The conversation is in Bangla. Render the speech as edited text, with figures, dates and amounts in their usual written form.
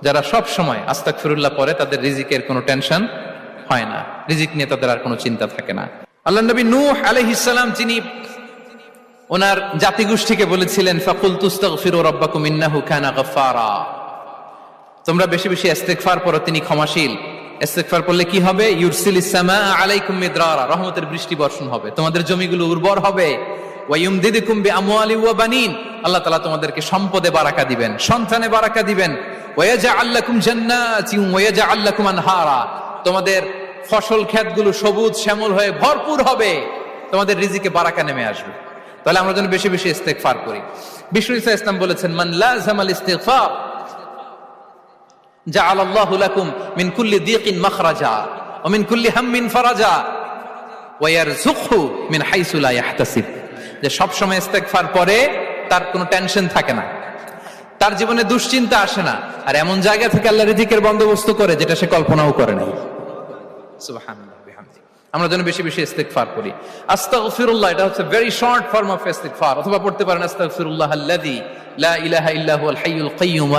যারা সব সময় আস্তাগফিরুল্লাহ পড়ে তাদের রিজিকের কোনো টেনশন হয় না, রিজিক নিয়ে তাদের আর কোনো চিন্তা থাকে না। আল্লাহ নবী নূহ আলাইহিস সালাম যিনি ওনার জাতিগোষ্ঠীকে বলেছিলেন ফাকুলতু আস্তাগফিরু রাব্বাকুম ইন্নাহু কানা গাফফারা, তোমরা বেশি বেশি ইস্তেগফার পড়ো, তিনি ক্ষমাশীল। ইস্তেগফার পড়লে কি হবে? ইউরসিলিস সামাআ আলাইকুম মিদরারা, রহমতের বৃষ্টি বর্ষণ হবে, তোমাদের জমিগুলো উর্বর হবে। ওয়া ইউমদিদুকুম বিআমওয়ালি ওয়া বানিন, আল্লাহ তাআলা তোমাদেরকে সম্পদে বারাকা দিবেন, সন্তানে বারাকা দিবেন। ওয়া ইয়াজআল লাকুম জান্নাতিন ওয়া ইয়াজআল লাকুম আনহারা, তোমাদের ফসল ক্ষেতগুলো সবুজ শ্যামল হয়ে ভরপুর হবে, তোমাদের রিজিকে বারাকা নেমে আসবে। তাহলে আমরা যেন বেশি বেশি ইস্তেগফার করি। বিষ্ণু ঈসা ইসলাম বলেছেন মান লাযামাল ইস্তিগফার জাআলাল্লাহু লাকুম মিন কুল্লি দিকিন মাখরাজা ওয়া মিন কুল্লি হাম্মিন ফারাজা ওয়া ইয়ারযুকহু মিন হাইসু লা ইয়াহতাসিব, যে সব সময় ইস্তেগফার পরে তার কোনো টেনশন থাকে না, তার জীবনে দুশ্চিন্তা আসে না, আর এমন জায়গা থেকে আল্লাহ রিজিকের বন্দোবস্ত করে যেটা সে কল্পনাও করে নাই। সুবহানাল্লাহ বিহামদি। আমরা যেন বেশি বেশি ইস্তেগফার করি। আস্তাগফিরুল্লাহ, এটা হচ্ছে ভেরি শর্ট ফর্ম অফ ইস্তেগফার। অথবা পড়তে পারেন আস্তাগফিরুল্লাহ আল্লাযী লা ইলাহা ইল্লা হুয়াল হাইয়ুল কাইয়্যুম